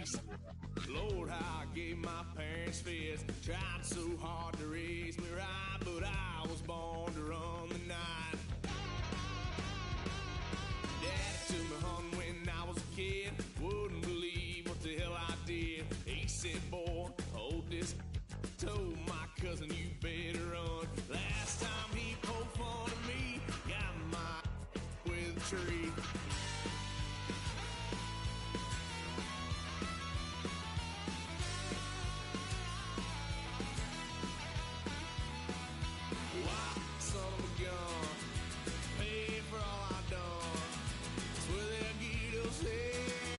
face. Lord, how I gave my parents fits. Tried so hard to raise me right, but I was born to run the night. Daddy took me hunting when I was a kid. Wouldn't believe what the hell I did. He said, boy, hold this. Told my cousin, you better run. Last time he poked fun at me, got my with a tree. Wow, son of a gun, paid for all I done. Swear they'll get us here.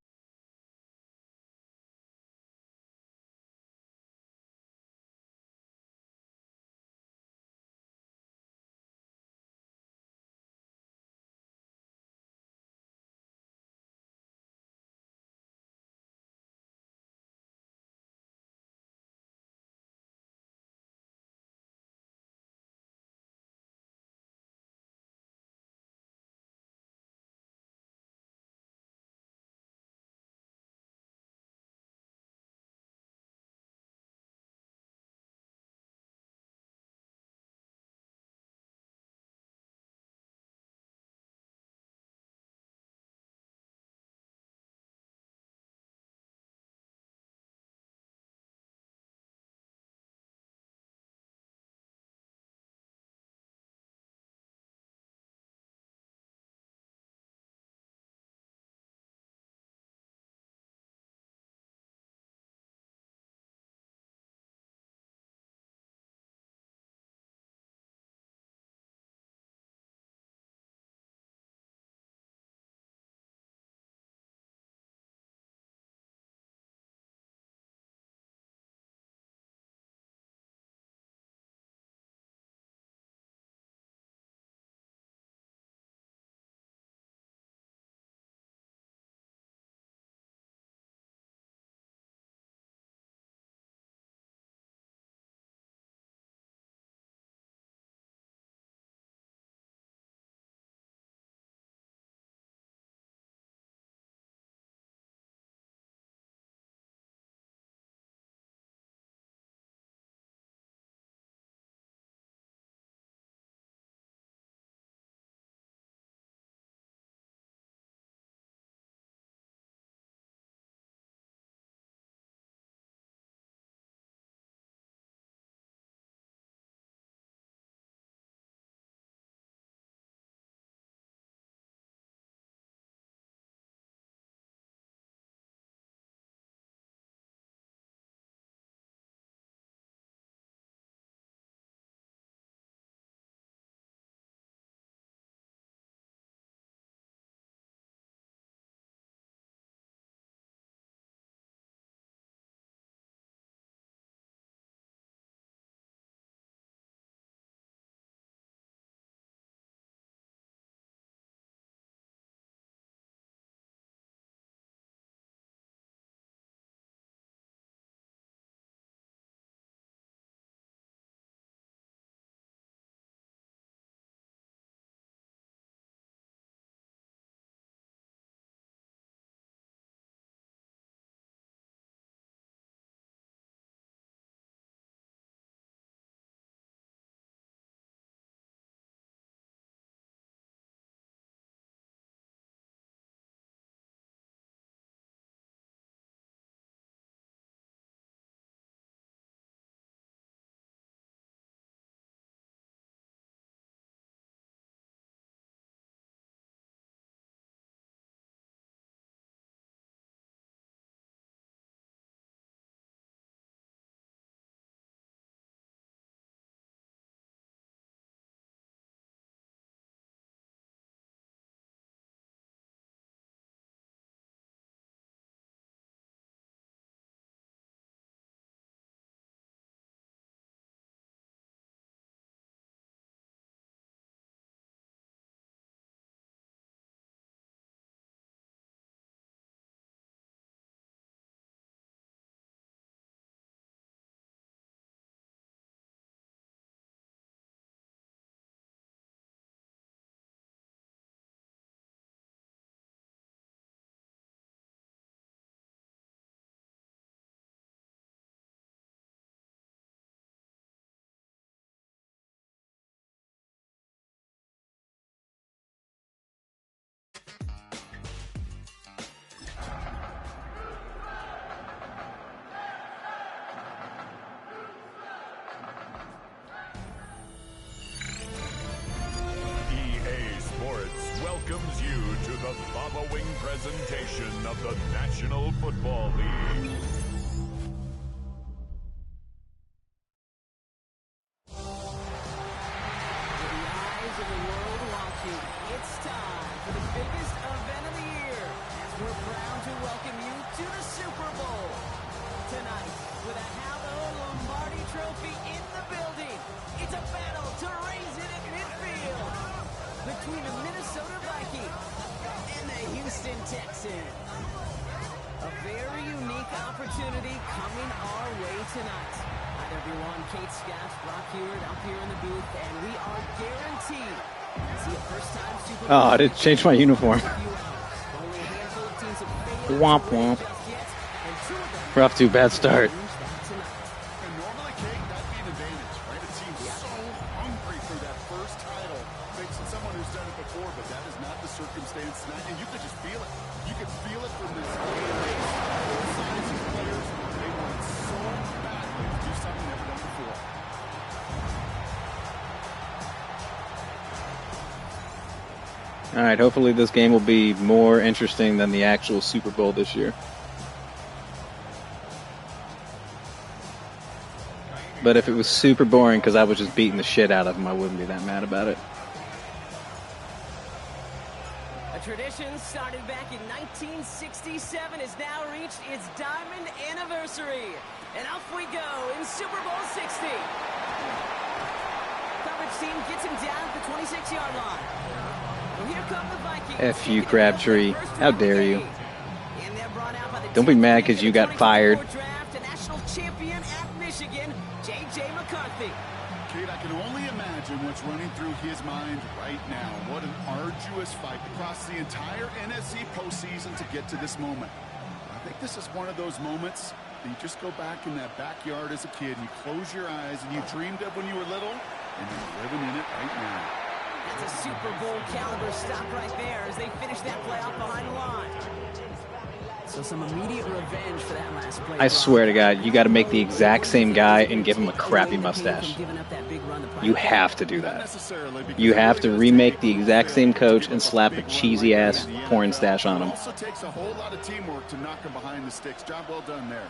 following presentation of the National Football League. It's time for the biggest event of the year as we're proud to welcome you to the Super Bowl. Tonight, with a Halo Lombardi Trophy in the building, it's a battle to raise it at midfield between the Minnesota Vikings and the Houston Texans. A very unique opportunity coming our way tonight. Hi there, everyone. Kate Scott, Brock Hewitt up here in the booth, and we are guaranteed Oh, I did change my uniform. Womp womp. We're off to a bad start. And normally, Kate, that'd be an advantage, right? A team so hungry for that first title, facing someone who's done it before, but that is not the circumstance tonight. And you could just feel it. You could feel it from this game. Both sides of players, they want so badly to do something never done before. All right, hopefully this game will be more interesting than the actual Super Bowl this year. But if it was super boring because I was just beating the shit out of them, I wouldn't be that mad about it. A tradition started back in 1967 has now reached its diamond anniversary. And off we go in Super Bowl 60. Coverage team gets him down at the 26-yard line. Here come the Vikings. F you, Crabtree. How dare you? Don't be mad because you got fired. National champion at Michigan, J.J. McCarthy. Kate, I can only imagine what's running through his mind right now. What an arduous fight across the entire NFC postseason to get to this moment. I think this is one of those moments that you just go back in that backyard as a kid, and you close your eyes, and you dreamed of when you were little, and you're living in it right now. That's a Super Bowl caliber stop right there as they finish that play off behind the line. So some immediate revenge for that last play. I swear to God, you got to make the exact same guy and give him a crappy mustache. You have to do that. You have to remake the exact same coach and slap a cheesy ass porn stash on him. It also takes a whole lot of teamwork to knock him behind the sticks. Job well done there.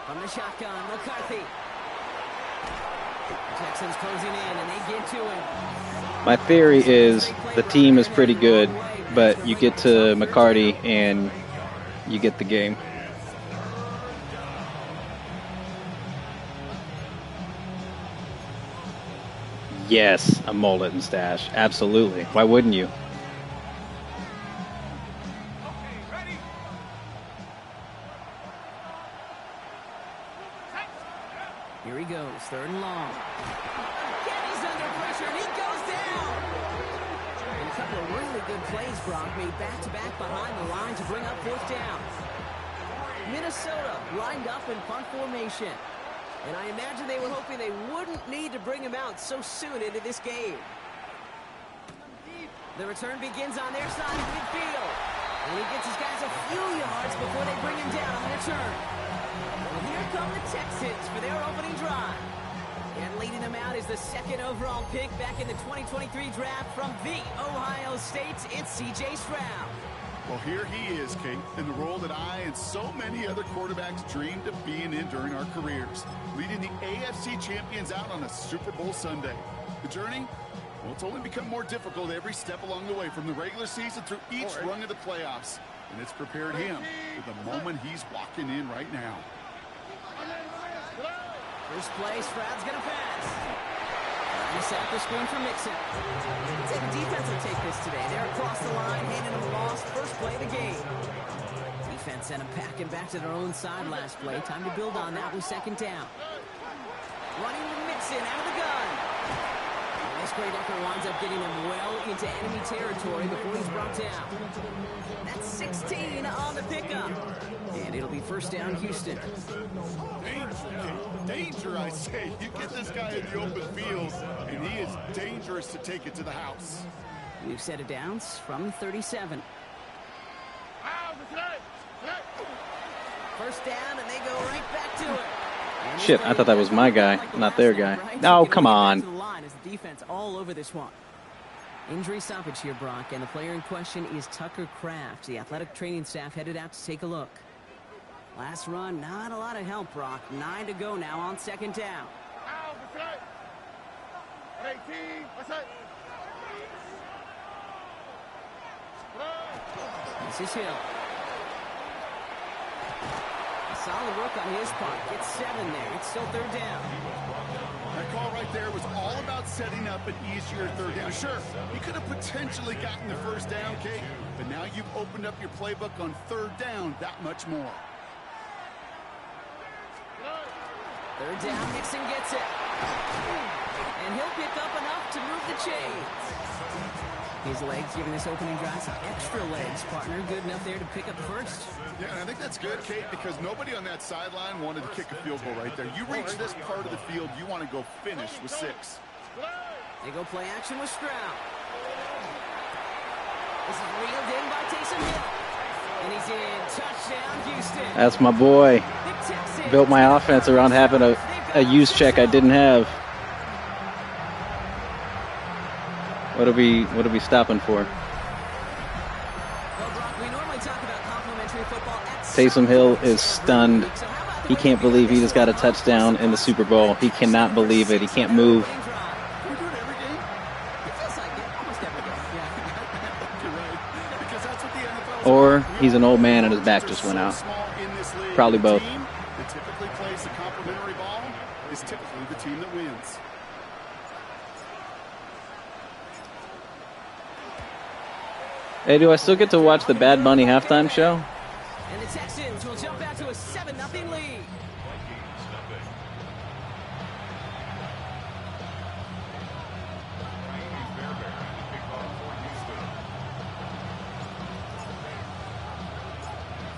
From the shotgun, McCarthy. Texans closing in, and they get to him. My theory is the team is pretty good, but you get to McCarty and you get the game. Yes, a mullet and stash. Absolutely. Why wouldn't you? Here he goes, third and long. Kenny's under pressure, and he goes down. And a couple of really good plays, Brock, made back-to-back behind the line to bring up fourth down. Minnesota lined up in punt formation. And I imagine they were hoping they wouldn't need to bring him out so soon into this game. The return begins on their side of midfield. And he gets his guys a few yards before they bring him down on the return. Well, here come the Texans for their opening drive. And leading them out is the second overall pick back in the 2023 draft from the Ohio State. It's C.J. Stroud. Well, here he is, Kate, in the role that I and so many other quarterbacks dreamed of being in during our careers, leading the AFC champions out on a Super Bowl Sunday. The journey, well, it's only become more difficult every step along the way, from the regular season through each rung of the playoffs. And it's prepared him for the moment he's walking in right now. First play, Stroud's going to pass. He set up the screen for Mixon. I'd say the defense will take this today. They're across the line, handing them a loss. First play of the game. Defense sent them packing back to their own side last play. Time to build on that with second down. Running with Mixon out of the gun. And this great effort winds up getting them well into enemy territory before he's brought down. That's 16 on the pickup. And it'll be first down, Houston. Danger, I say. You get this guy in the open field, and he is dangerous to take it to the house. We've set it downs from 37. First down, and they go right back to it. Shit, I thought that was my guy, not their guy. No, come on. The defense all over this one. Injury stoppage here, Brock, and the player in question is Tucker Kraft. The athletic training staff headed out to take a look. Last run, not a lot of help, Brock. 9 to go now on second down. This is Hill. Solid work on his part. Gets 7 there. It's still third down. That call right there was all about setting up an easier third down. Sure, he could have potentially gotten the first down, Kate, but now you've opened up your playbook on third down that much more. Third down, Nixon gets it. And he'll pick up enough to move the chains. His legs giving this opening drive some extra legs, partner. Good enough there to pick up the first. Yeah, and I think that's good, Kate, because nobody on that sideline wanted to kick a field goal right there. You reach this part of the field, you want to go finish with 6. They go play action with Stroud. This is reeled in by Taysom Hill. And he's in. Touchdown, Houston. That's my boy. Built my offense around having a use check I didn't have. What are we stopping for? Well, Brock, we normally talk about complimentary football at Taysom Hill is stunned. He can't believe he just got a touchdown in the Super Bowl. He cannot believe it. He can't move. Can we do it every game? It feels like it almost every game. Yeah. You're right, because that's what the NFL is. Or he's an old man and his back just went out. Probably both. The team that typically plays the complimentary ball is typically the team that wins. Hey, do I still get to watch the Bad Bunny halftime show? And the Texans will jump out to a 7-0 lead.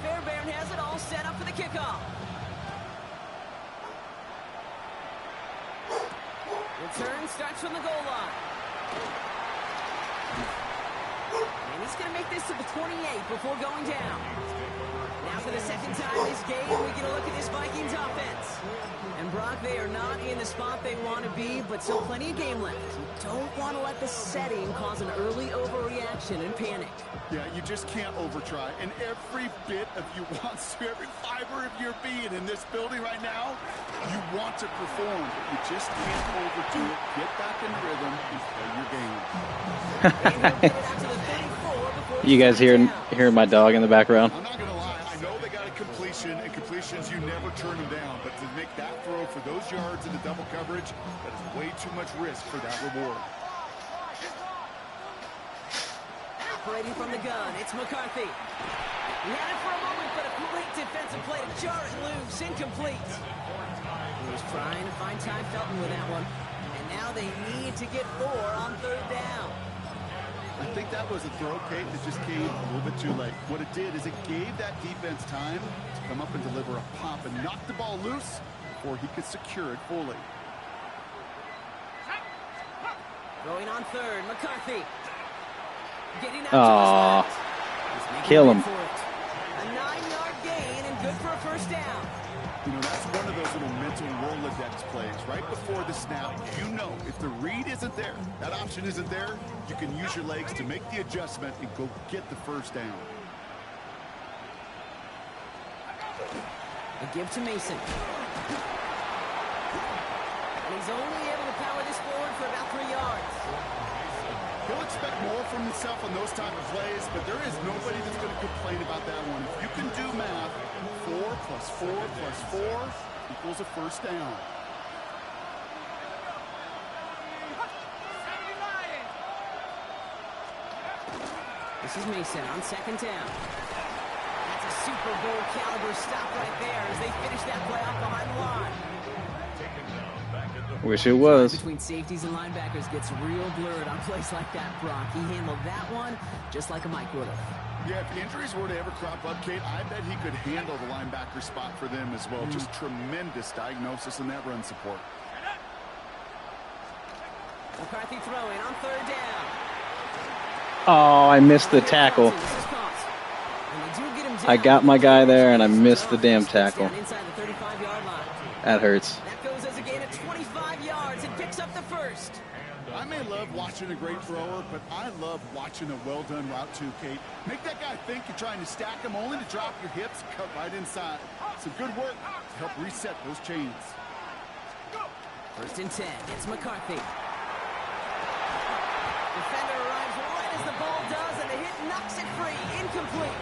Fairbairn has it all set up for the kickoff. Return starts from the goal line. And he's going to make this to the 28 before going down. Now for the second time this game, we get a look at this Vikings offense. And Brock, they are not in the spot they want to be, but still plenty of game left. You don't want to let the setting cause an early overreaction and panic. Yeah, you just can't overtry. And every bit of you wants to, every fiber of your being in this building right now, you want to perform, but you just can't overdo it. Get back in rhythm and play your game. You guys hear my dog in the background? I'm not going to lie. I know they got a completion, and completions, you never turn them down. But to make that throw for those yards in the double coverage, that is way too much risk for that reward. Operating from the gun, it's McCarthy. He had it for a moment, but a great defensive play to jar it loose, incomplete. He was trying to find Ty Felton with that one. And now they need to get 4 on third down. I think that was a throw, Kate, that just came a little bit too late. What it did is it gave that defense time to come up and deliver a pop and knock the ball loose before he could secure it fully. Going on third, McCarthy. Getting out to his left. Kill him. A 9-yard gain and good for a first down. You know, that's one of those little mental Rolodex plays. Right before the snap, you know if the read isn't there, that option isn't there, you can use your legs to make the adjustment and go get the first down. A give to Mason. And he's only able to power this forward for about 3 yards. He'll expect more from himself on those type of plays, but there is nobody that's going to complain about that one. If you can do math, 4 plus 4 plus 4 equals a first down. This is Mason on second down. That's a Super Bowl caliber stop right there as they finish that play off behind the line. Wish it was. Between safeties and linebackers gets real blurred on plays like that, Brock. He handled that one just like a Mike would have. Yeah, if injuries were to ever crop up, Kate, I bet he could handle the linebacker spot for them as well. Just tremendous diagnosis in that run support. McCarthy throwing on third down. Oh, I missed the tackle. I got my guy there, and I missed the damn tackle. That hurts. That goes as a gain of 25 yards and picks up the first. I may love love watching a great thrower, but I love watching a well-done route too, Kate. Make that guy think you're trying to stack him only to drop your hips, cut right inside. Some good work to help reset those chains. 1st and 10. It's McCarthy. Defender arrives right as the ball does, and the hit knocks it free. Incomplete.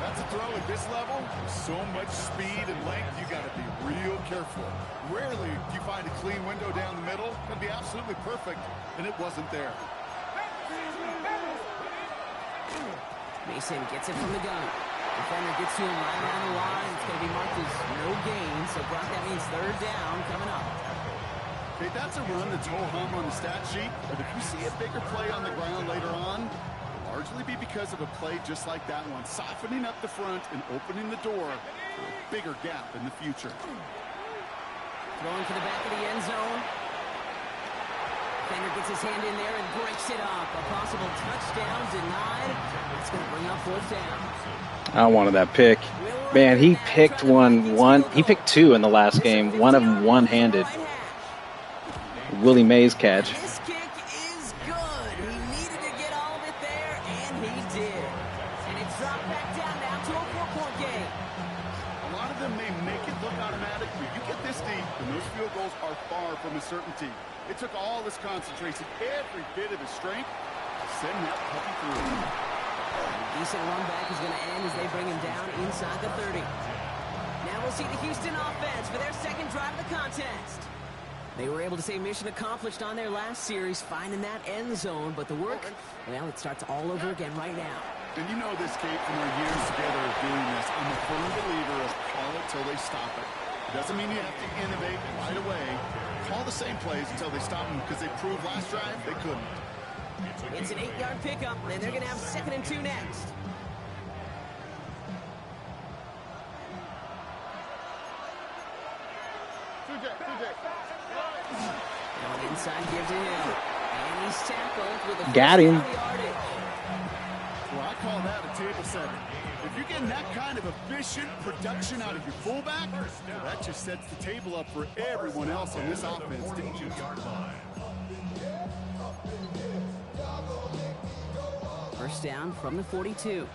That's a throw at this level. So much speed and length, you got to be real careful. Rarely do you find a clean window down the middle. It'd be absolutely perfect, and it wasn't there. Mason gets it from the gun. Defender gets to him right around the line. It's going to be marked as no gain, so Brock, that means 3rd down coming up. Okay, that's a run that's ho-hum on the stat sheet, but if you see a bigger play on the ground later on, it'll largely be because of a play just like that one, softening up the front and opening the door for a bigger gap in the future. Throwing to the back of the end zone. Defender gets his hand in there and breaks it up. A possible touchdown denied. It's going to bring up 4th down. I wanted that pick. Man, he picked he picked 2 in the last game. One of them one-handed. Willie Mays catch. This kick is good. He needed to get all of it there, and he did. And it's dropped back down now to a 4-point game. A lot of them may make it look automatic, but you get this deep, and those field goals are far from a certainty. It took all his concentration, every bit of his strength, to send that puppy through. Decent run back is going to end as they bring him down inside the 30. Now we'll see the Houston offense for their 2nd drive of the contest. They were able to say mission accomplished on their last series, finding that end zone, but the work, well, it starts all over again right now. And you know this, Kate, from our years together of doing this. I'm a firm believer of call it till they stop it. It doesn't mean you have to innovate right away. Call the same plays until they stop them, because they proved last drive they couldn't. It's an 8-yard pickup, and they're going to have 2nd and 2 next. Now an inside give to him. And he's tackled with a Got him. Well, I call that a table setting. If you're getting that kind of efficient production out of your fullback, well, that just sets the table up for everyone else on this offense to eat. First down from the 42.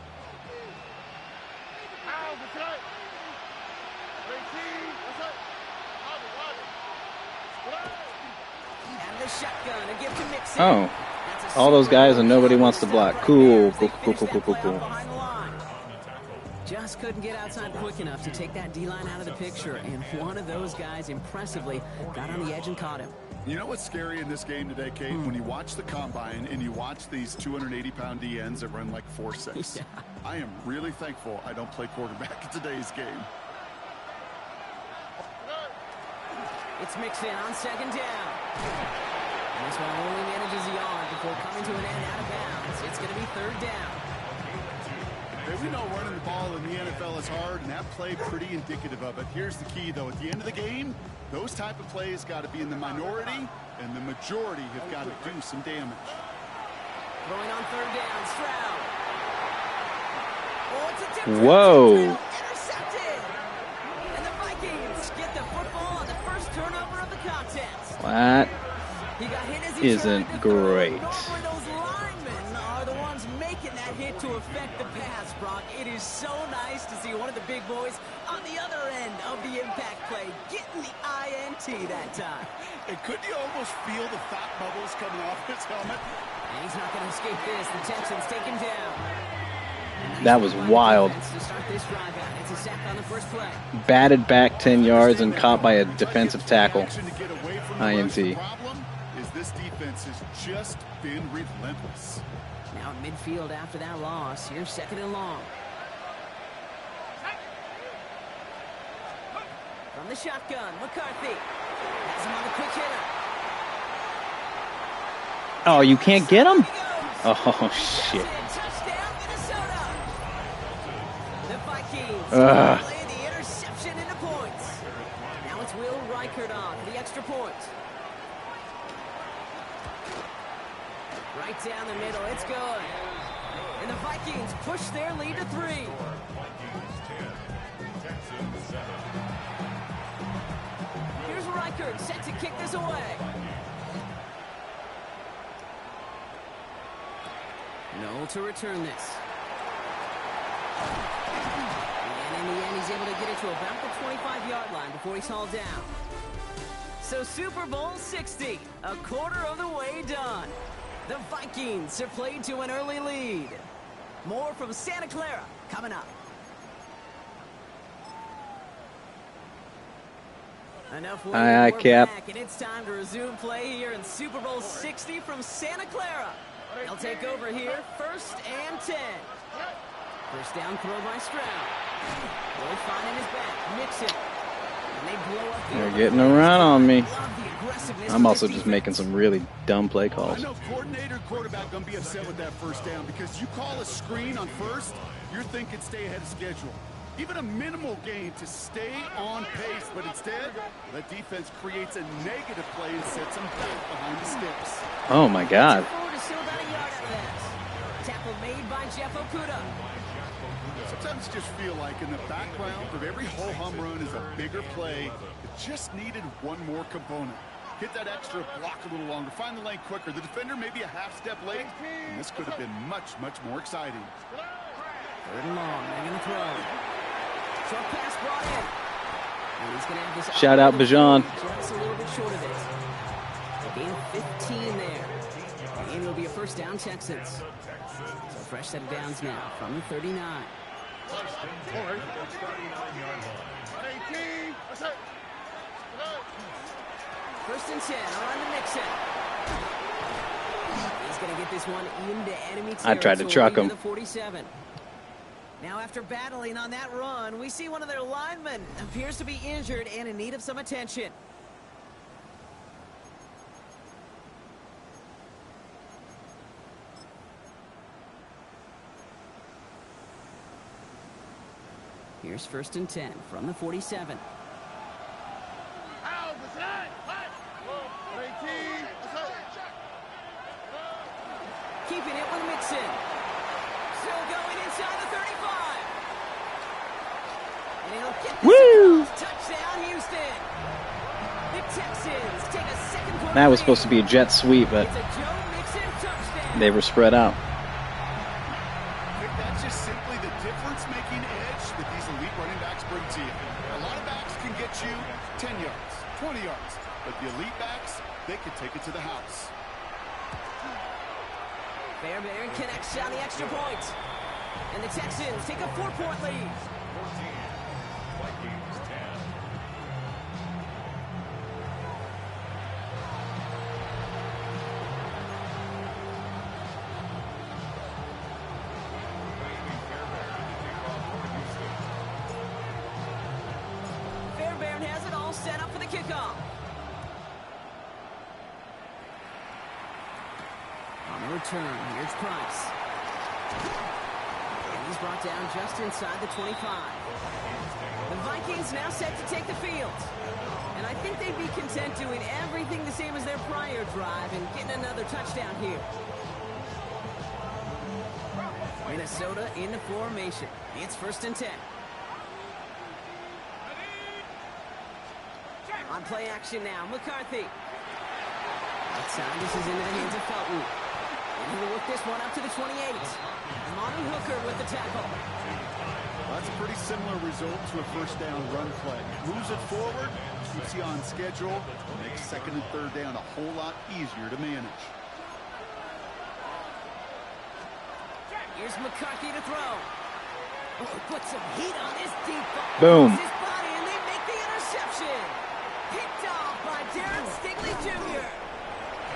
And the shotgun, a gift to Mixon. Oh, all those guys and nobody wants to block. Cool. Just couldn't get outside quick enough to take that D-line out of the picture, and one of those guys impressively got on the edge and caught him. You know what's scary in this game today, Kate? When you watch the combine and you watch these 280-pound DNs that run like 4.6. Yeah. I am really thankful I don't play quarterback in today's game. It's Mixon on 2nd down. And this one only manages a yard before coming to an end out of bounds. It's going to be 3rd down. Hey, we know running the ball in the NFL is hard, and that play pretty indicative of it. Here's the key, though. At the end of the game, those type of plays got to be in the minority, and the majority have got to do some damage. Throwing on 3rd down, Stroud. Oh, it's a tip. Whoa. Intercepted. And the Vikings get the football on the first turnover of the contest. That He got hit as he isn't tried to great. throw. Normally those linemen are the ones making that hit to affect the pass, Brock. It is so nice to see one of the big boys on the other end of the impact play getting the INT that time. And couldn't you almost feel the fat bubbles coming off his helmet? And he's not going to escape this. The Texans take him down. That was wild. To start this drive out. It's a sack on the first play. Batted back 10 yards and caught by a defensive tackle. INT. The problem is this defense has just been relentless. Now at midfield after that loss. Here's 2nd and long. From the shotgun, McCarthy has him on the quick hitter. Oh, you can't get him? Oh, shit. Touchdown, Minnesota. The Vikings play the interception into points. Now it's Will Reichert on for the extra point. Right down the middle, it's good. And the Vikings push their lead to 3. Here's Reichert set to kick this away. No to return this. And in the end, he's able to get it to about the 25-yard line before he's hauled down. So Super Bowl 60, a quarter of the way done. The Vikings are played to an early lead. More from Santa Clara coming up. Enough Aye, Cap. back, and it's time to resume play here in Super Bowl 60 from Santa Clara. They'll take over here, 1st and 10. First down throw by Stroud. Will finding his back, Mixon. And they blow up the They're getting around on me. Love the aggressiveness I'm of also this just defense. making some really dumb play I calls. know coordinator and quarterback going to be upset with that first down because you call a screen on first, you're thinking stay ahead of schedule. Even a minimal gain to stay on pace, but instead, the defense creates a negative play and sets them back behind the sticks. Oh my God. Forward is still about a yard out of that. Tackle made by Jeff Okudah. Sometimes you just feel like in the background of every ho-hum run is a bigger play that just needed one more component. Hit that extra block a little longer, find the lane quicker. The defender may be a half step late, and this could have been much, much more exciting. 3rd and long, they're going to throw. Short pass brought in. And he's going to have this Shout out Bajan. just a little bit short of it. A gain of 15 there. And it'll be a first down, Texans. So a fresh set of downs now from the 39. First and 10, around the Mixon. He's going to get this one into enemy territory. I tried to truck him. The 47. Now, after battling on that run, we see one of their linemen appears to be injured and in need of some attention. Here's 1st and 10 from the 47. Keeping it with Mixon. Still going inside the 35. And he'll get this Woo! across. Touchdown, Houston. The Texans take a second quarter That was lead. supposed to be a jet sweep, but It's a Joe Mixon touchdown. they were spread out. I think that's just simply the difference-making edge that these elite running backs bring to you. A lot of backs can get you 10 yards, 20 yards, but the elite backs, they can take it to the house. Fairbairn connects on the extra point. And the Texans take a 4-point lead. Fairbairn has it all set up for the kickoff. On the return, here's Price. And he's brought down just inside the 25. The Vikings now set to take the field. And I think they'd be content doing everything the same as their prior drive and getting another touchdown here. Minnesota in the formation. It's 1st and 10. On play action now, McCarthy. Outside, this is into the hands of Felton. And he will work this one up to the 28. Monty Hooker with the tackle. Well, that's a pretty similar result to a first down run play. Moves it forward, keeps you on schedule, makes 2nd and 3rd down a whole lot easier to manage. Here's McCarthy to throw. Oh, put some heat on this deep ball. Boom. His body, and they make the interception. Picked off by Darren Stigley Jr.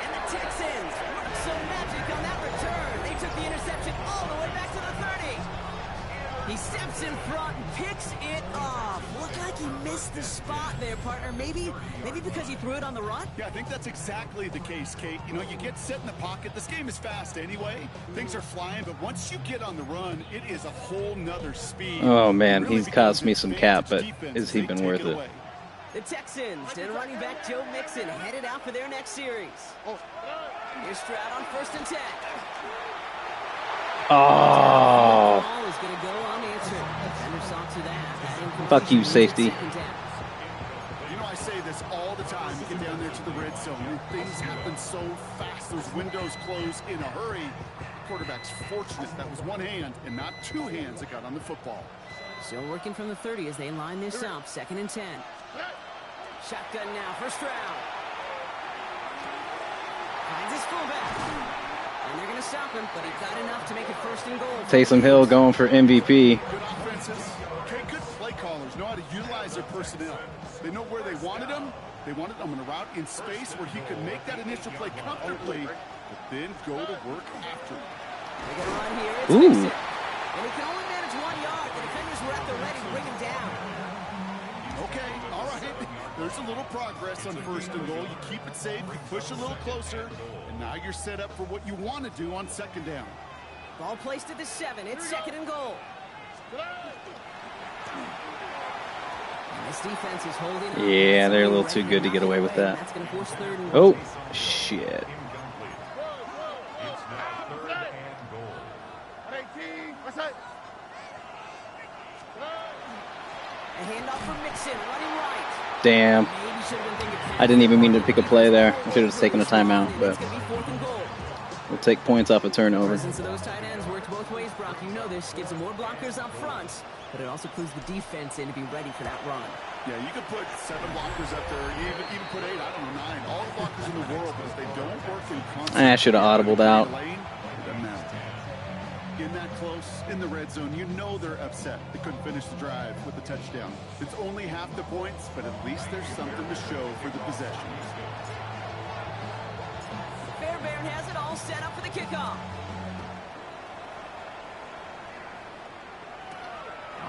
And the Texans worked some magic on that return. They took the interception all the way back to the 30. He steps in front and picks it off. Looked like he missed the spot there, partner. Maybe because he threw it on the run? Yeah, I think that's exactly the case, Kate. You know, you get set in the pocket. This game is fast anyway. Things are flying, but once you get on the run, it is a whole nother speed. Oh man, It really he's cost me becomes some an cap, but advantage has defense he as they been take worth it? away. The Texans and running back Joe Mixon headed out for their next series. Here's Stroud on 1st and 10. Oh, Ball is going to go unanswered. Defender saw to that. fuck you, safety. You know, I say this all the time. You get down there to the red zone, and things happen so fast. Those windows close in a hurry. quarterback's fortunate that was one hand and not two hands that got on the football. Still working from the 30 as they line this up. 2nd and 10. Shotgun now, first round. Finds his fullback. And they're going to stop him, but he got enough to make it 1st and goal. Taysom Hill going for MVP. Good offenses. Okay, good play callers know how to utilize their personnel. They know where they wanted him. They wanted him in a route in space where he could make that initial play comfortably, but then go to work after it. They got a run here. It's Mason. And he can only manage 1 yard. The defenders were at the ready to bring him down. Okay, all right. There's a little progress on 1st and goal. You keep it safe, you push a little closer, and now you're set up for what you want to do on 2nd down. Ball placed at the 7. It's 2nd and goal. And this defense is holding on. Yeah, they're a little too good to get away with that. That's going to force 3rd and Oh, goal. shit. A handoff for Mixon, running right. Damn. Maybe should have been thinking I didn't even mean to pick a play there. I should have just taken a timeout, but It's going to be 4th and goal. we'll take points off a turnover. Presence of those tight ends works both ways, Brock. You know this. Gives them more blockers up front, but it also clues the defense in to be ready for that run. Yeah, you could put 7 blockers up there, even put 8, I don't know, 9. All the blockers in the world, but if they don't work in concert, I should have audibled out. it doesn't matter. In that close, in the red zone, you know they're upset. They couldn't finish the drive with a touchdown. It's only half the points, but at least there's something to show for the possession. Fairbairn has it all set up for the kickoff.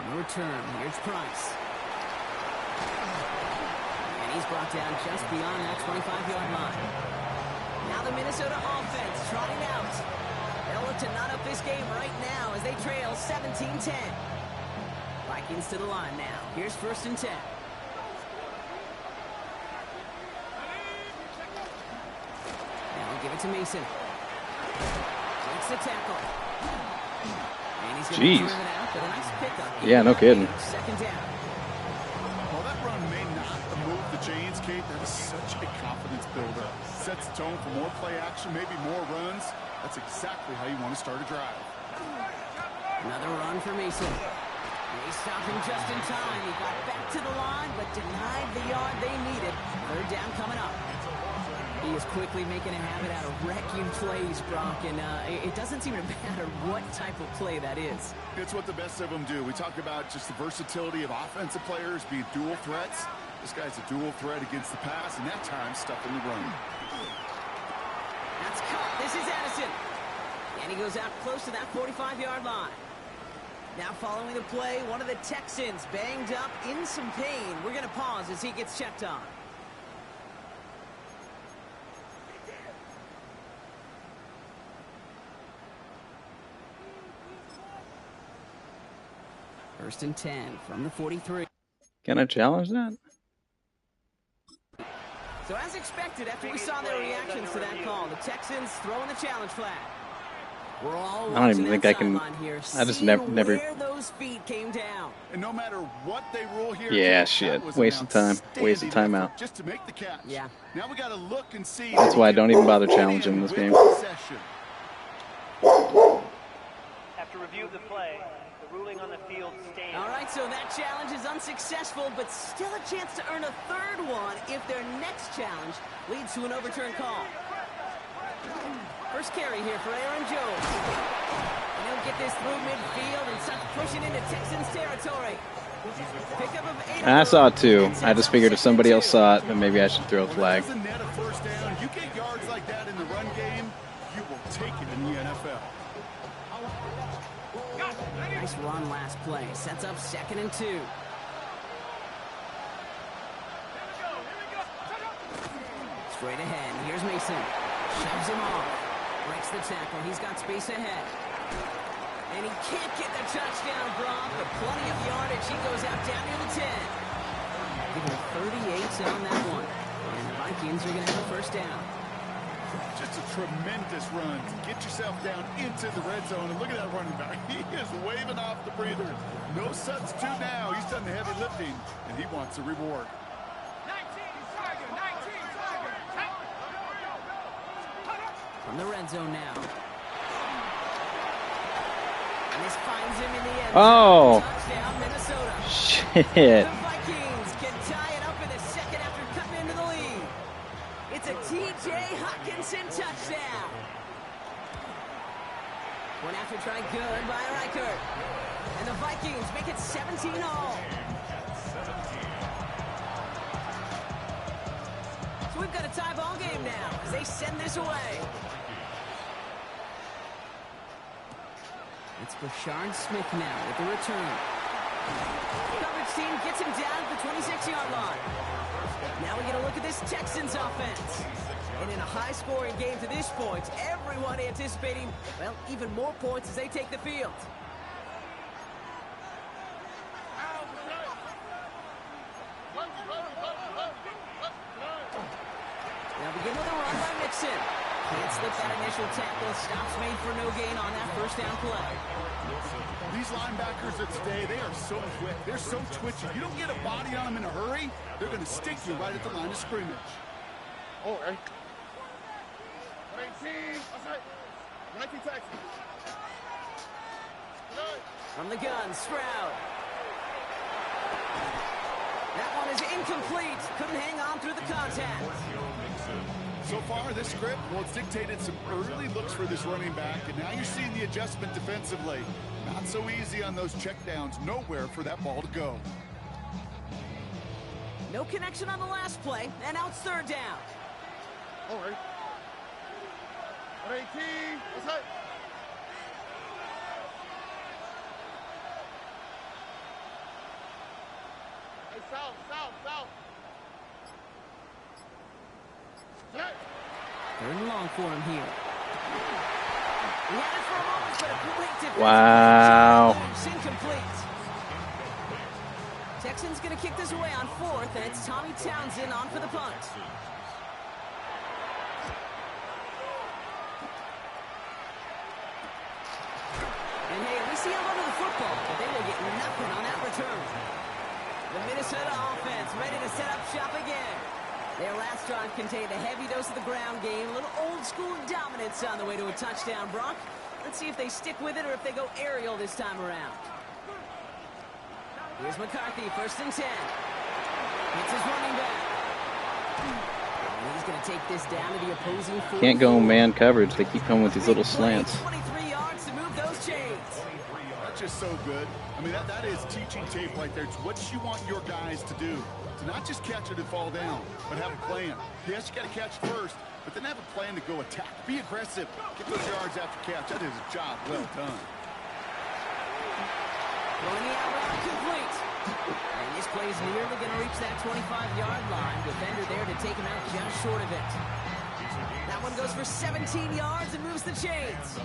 On the return, here's Price. And he's brought down just beyond that 25-yard line. Now the Minnesota offense trotting out. They'll look to knot up this game right now as they trail 17-10. Vikings to the line now. Here's 1st and 10. Now give it to Mason. Takes the tackle. And he's going to Jeez. drive it out, but a nice pickup. Yeah, no kidding. 2nd down. While that run may not move the chains, Kate, that is such a confidence builder. Sets the tone for more play action, maybe more runs. That's exactly how you want to start a drive. Another run for Mason. They stopped him just in time. He got back to the line, but denied the yard they needed. 3rd down coming up. He is quickly making a habit out of wrecking plays, Brock, and it doesn't seem to matter what type of play that is. It's what the best of them do. We talk about just the versatility of offensive players being dual threats. This guy's a dual threat against the pass, and that time stuck in the run. That's caught. This is Addison. And he goes out close to that 45-yard line. Now following the play, one of the Texans banged up in some pain. We're going to pause as he gets checked on. First and 10 from the 43. Can I challenge that? So as expected, after we saw their reactions to that call, the Texans throwing the challenge flag. We're all I don't even watching think that I can. sideline here, I just seeing never. where those feet came down. And no matter what they rule here, Yeah, that shit. was Waste of time. an Waste of outstanding timeout. effort just to make the catch. Yeah. Now we got to look and see. That's why I don't even bother challenging this game. Possession. After review of the play, the ruling on the field stands. All right, so that challenge is unsuccessful, but still a chance to earn a 3rd one if their next challenge leads to an overturned call. First carry here for Aaron Jones. And he'll get this through midfield and start pushing into Texans territory. Pickup of 8. I saw it too. I just figured if somebody else saw it, then maybe I should throw a flag. Doesn't net a first down. You get yards like that in the run game, you will take it in the NFL. Nice run last play. Sets up 2nd and 2. Straight ahead. Here's Mason. Shoves him off. Breaks the tackle. He's got space ahead. And he can't get the touchdown, Brock, but plenty of yardage. He goes out down near the 10. Give him 38 on that one. And the Vikings are going to have a first down. Just a tremendous run to get yourself down into the red zone. And look at that running back. He is waving off the breather. No substitute now. He's done the heavy lifting, and he wants a reward. From the red zone now. And this finds him in the end. Oh. Touchdown, Minnesota. Shit. The Vikings can tie it up in the second after cutting into the lead. It's a T.J. Hockenson touchdown. One after try good by Reichert. And the Vikings make it 17 all. So we've got a tie ball game now as they send this away. It's Brashard Smith now with the return. Coverage team gets him down at the 26-yard line. Now we get a look at this Texans offense. And in a high-scoring game to this point, everyone anticipating, well, even more points as they take the field. Now begin with a run by Mixon. Can't slip that initial tackle. Stops made for no gain on that first down play. These linebackers of today, they are so quick. They're so twitchy. You don't get a body on them in a hurry, they're going to stick you right at the line of scrimmage. Oh, right. 19, outside. 19 taxi. From the gun, Stroud. That one is incomplete. Couldn't hang on through the contact. So far, this script, well, it's dictated some early looks for this running back, and now you're seeing the adjustment defensively. Not so easy on those checkdowns. Nowhere for that ball to go. No connection on the last play, and out third down. All right. 18, outside. Hey, south. Third and long for him here. He had it for a moment, but a great defense. Wow. It's incomplete. Texans going to kick this away on fourth, and it's Tommy Townsend on for the punt. And hey, at least he held onto the football, but they will get nothing on that return. The Minnesota offense ready to set up shop again. Their last drive contained a heavy dose of the ground game, a little old-school dominance on the way to a touchdown, Brock. Let's see if they stick with it or if they go aerial this time around. Here's McCarthy, 1st and 10. It's his running back. And he's going to take this down to the opposing 44. Can't go man coverage. They keep coming with these little slants. 23 yards to move those chains. That's just so good. I mean, that is teaching tape right there. It's what you want your guys to do. To not just catch it and fall down, but have a plan. Yes, you got to catch first, but then have a plan to go attack. Be aggressive. Get those yards after catch. That is a job well done. Throwing the out route complete. And this play is nearly going to reach that 25-yard line. Defender there to take him out just short of it. That one goes for 17 yards and moves the chains.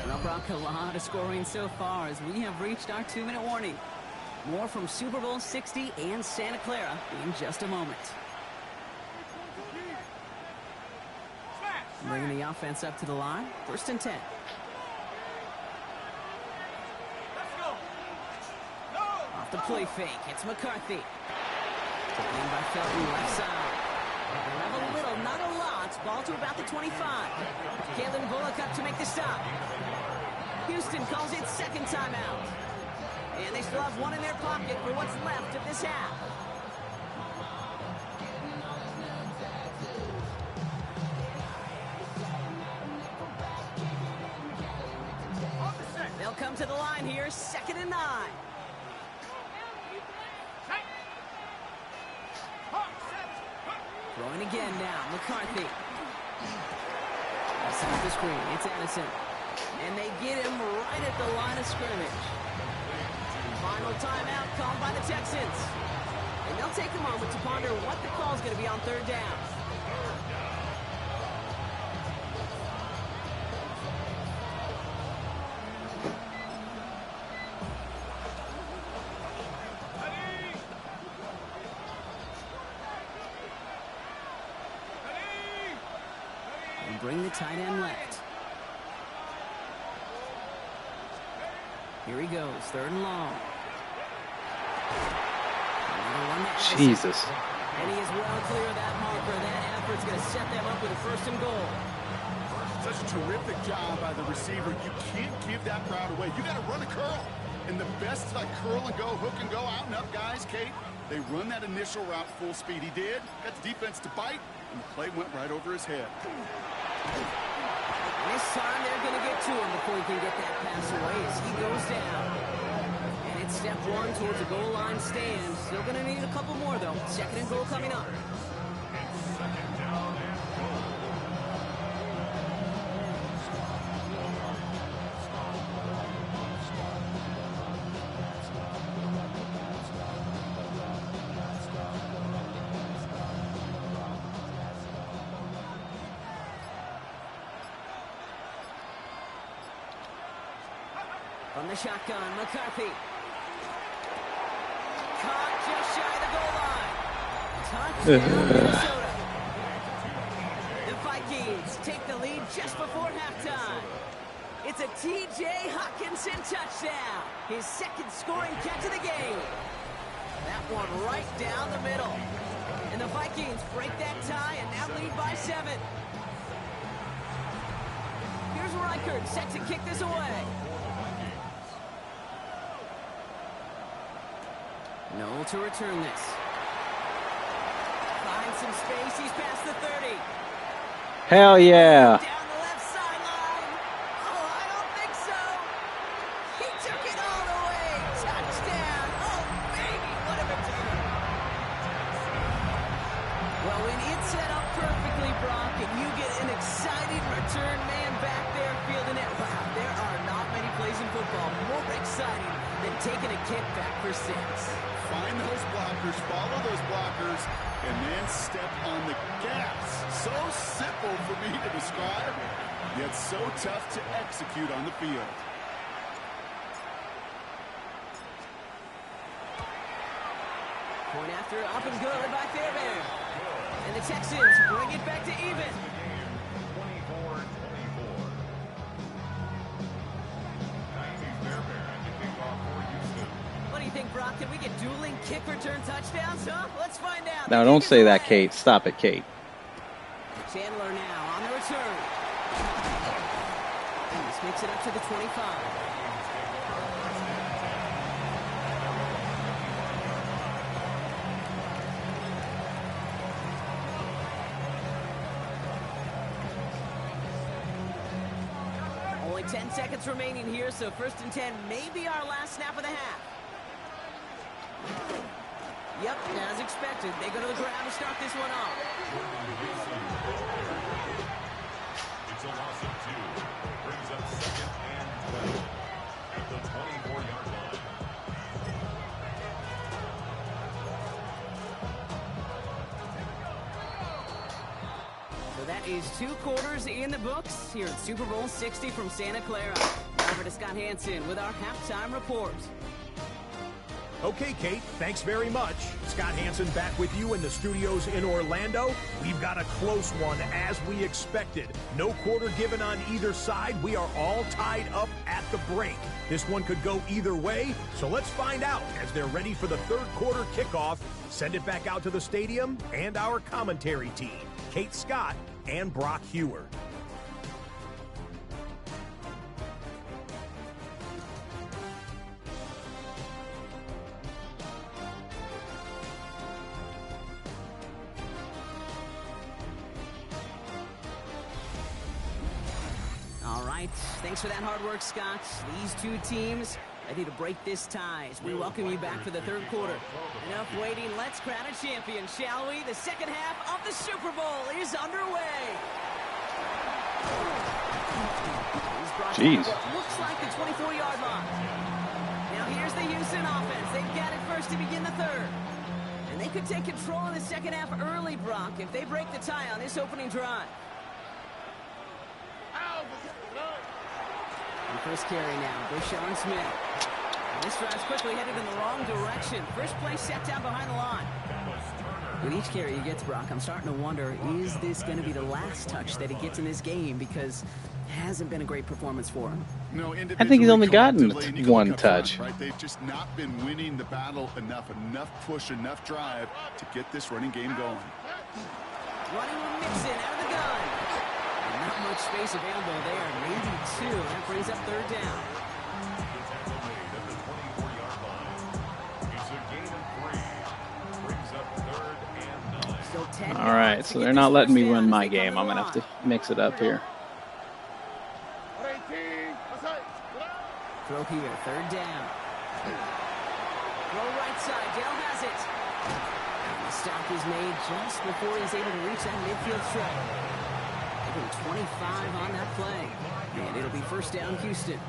Well, Brock, a lot of scoring so far as we have reached our 2-minute warning. More from Super Bowl 60 and Santa Clara in just a moment. Bringing the offense up to the line. 1st and 10. Off the play fake. It's McCarthy. Taken by Felton left side. They have a little, not a lot. Ball to about the 25. Kalen Bullock up to make the stop. Houston calls it second timeout. And they still have one in their pocket for what's left of this half. They'll come to the line here, 2nd and 9. Throwing again now, McCarthy. Off the screen, it's Addison. And they get him right at the line of scrimmage. Final timeout called by the Texans. And they'll take a moment to ponder what the call is going to be on 3rd down. And bring the tight end left. Here he goes, 3rd and long. Jesus. And he is well clear of that marker. cover. That effort's going to set them up with a 1st and goal. Such a terrific job by the receiver. You can't give that route away. You got to run a curl. And the best like curl and go, hook and go, out and up guys, Kate. They run that initial route full speed. He did. Got the defense to bite, and the play went right over his head. This time they're going to get to him before he can get that pass away as he goes down. And it's step 1 towards a goal line stand. Still going to need a couple more, though. 2nd and goal coming up. From the shotgun, McCarthy. Caught just shy of the goal line. Touchdown, Minnesota. The Vikings take the lead just before halftime. It's a T.J. Hockenson touchdown. His 2nd scoring catch of the game. That one right down the middle. And the Vikings break that tie and now lead by 7. Here's Reichert set to kick this away. Noel to return this. Finds some space. He's past the 30. Hell yeah. Down the left sideline. Oh, I don't think so. He took it all the way. Touchdown. Oh, baby, what a return. Well, when it's set up perfectly, Brock, and you get an exciting return man back there fielding it, wow, there are not many plays in football more exciting than taking a kickback for 6. Find those blockers, follow those blockers, and then step on the gas. So simple for me to describe, yet so tough to execute on the field. Point after, up and good by Fairbairn. And the Texans bring it back to even. What do you think, Brock? Can we get dueling kick return touchdowns, huh? Let's find out. Now, don't say that, Kate. Stop it, Kate. Chandler now on the return. And this makes it up to the 25. Only 10 seconds remaining here, so 1st and 10 may be our last snap of the half. Yep, as expected, they go to the ground to start this one off. It's a loss of 2. Brings up 2nd and 12 at the 24-yard line. So that is 2 quarters in the books here at Super Bowl 60 from Santa Clara. Over to Scott Hansen with our halftime report. Okay, Kate, thanks very much. Scott Hansen back with you in the studios in Orlando. We've got a close one as we expected. No quarter given on either side. We are all tied up at the break. This one could go either way, so let's find out as they're ready for the 3rd quarter kickoff. Send it back out to the stadium and our commentary team, Kate Scott and Brock Huard. Thanks for that hard work, Scott. These 2 teams ready to break this tie as we welcome you back for the 3rd quarter. Enough waiting. Let's crown a champion, shall we? The 2nd half of the Super Bowl is underway. Jeez. Looks like the 24-yard line. Now here's the Houston offense. They've got it first to begin the 3rd. And they could take control of the 2nd half early, Brock, if they break the tie on this opening drive. First carry now, Brashon Smith. And this drive's quickly headed in the wrong direction. First play set down behind the line. With each carry he gets, Brock, I'm starting to wonder, is this going to be the last touch that he gets in this game? Because it hasn't been a great performance for him. No, I think he's only gotten 1 touch. Right? They've just not been winning the battle enough push, enough drive to get this running game going. Running with Mixon out of the gun. Not much space available there. Maybe two. That brings up third down. All right, so they're not letting me run my game. I'm going to have to mix it up here. Throw here, third down. Throw right side, Dale has it. And the stop is made just before he's able to reach that midfield strike. Give him 25 on that play. And it'll be first down, Houston.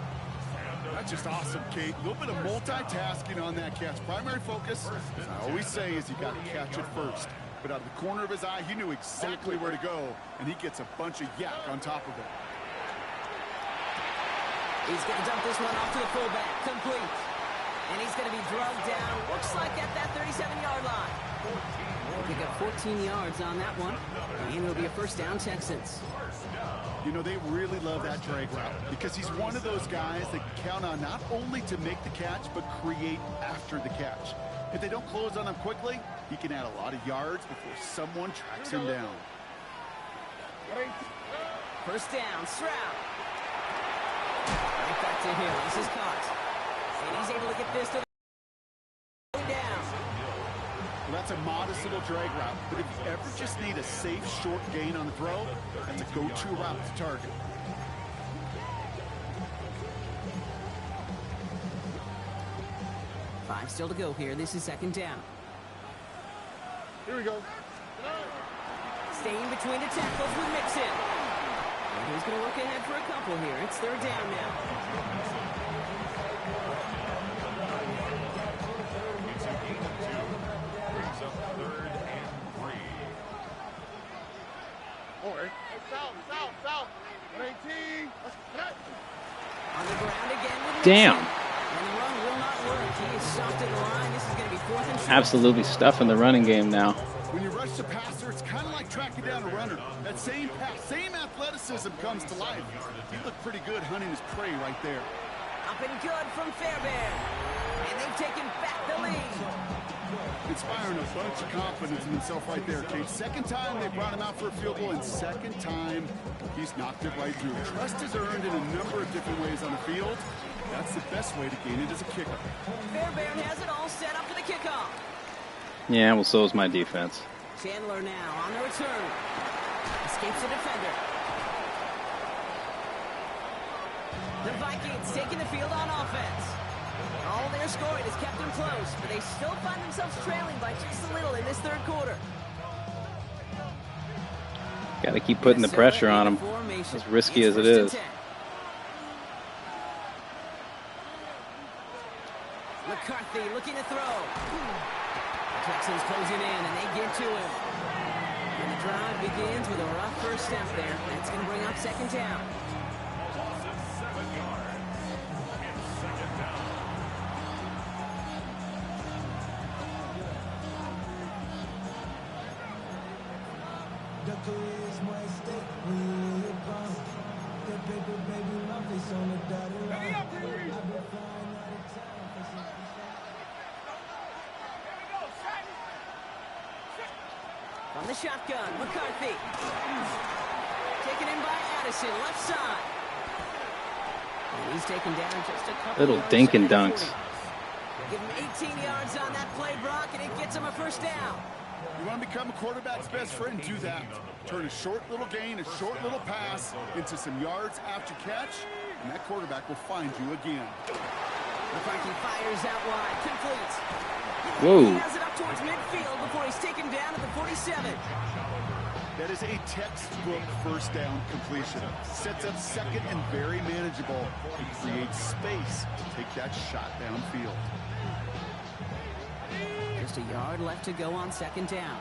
That's just awesome, Kate. A little bit of multitasking on that catch. Primary focus, as I always say, is you got to catch it first. But out of the corner of his eye, he knew exactly where to go, and he gets a bunch of yak on top of it. He's going to dump this one off to the fullback. Complete. And he's going to be drugged down. Looks like at that 37-yard line. Pick up 14 yards on that one. And it'll be a first down, Texans. You know, they really love that drag route because he's one of those guys that count on not only to make the catch, but create after the catch. If they don't close on him quickly, he can add a lot of yards before someone tracks him down. First down, Stroud. Right back to Hill. This is caught. And he's able to get this to the down. Well, that's a modest little drag route, but if you ever just need a safe, short gain on the throw, that's a go-to route to target. Five still to go here. This is second down. Here we go. Staying between the tackles with Mixon. And he's going to look ahead for a couple here. It's third down now. Brings up 3rd and 3. All right. South. 118. On the ground again with Mixon. Damn. And the run will not work. He is stopped at the line. This is going to be fourth and short. Absolutely stuffing the running game now. When you rush the passer, it's kind of like tracking down a runner. That same pass, same athleticism comes to life. He looked pretty good hunting his prey right there. Up and good from Fairbairn. And they've taken back the lead. Inspiring a bunch of confidence in himself right there, Kate. Second time they brought him out for a field goal, and second time he's knocked it right through. Trust is earned in a number of different ways on the field. That's the best way to gain it as a kicker. Fairbairn has it all set up for the kickoff. Yeah, well, so is my defense. Chandler now on the return. Escapes the defender. The Vikings taking the field on offense. All their scoring has kept them close, but they still find themselves trailing by just a little in this third quarter. Got to keep putting the pressure on them, as risky as it is. McCarthy looking to throw. Texans closing in, and they get to him. And the drive begins with a rough first step there. That's going to bring up second down. From the shotgun, McCarthy. Taken in by Addison, left side. And he's taken down just a couple Little dink and dunks. Give him 18 yards on that play, Brock, and it gets him a first down. You want to become a quarterback's best friend? Do that. Turn a short little gain, a short little pass into some yards after catch, and that quarterback will find you again. McCarthy fires out wide, complete. Whoa. He has it up towards midfield before he's taken down at the 47. That is a textbook first down completion. Sets up second and very manageable. It creates space to take that shot downfield. Just a yard left to go on second down.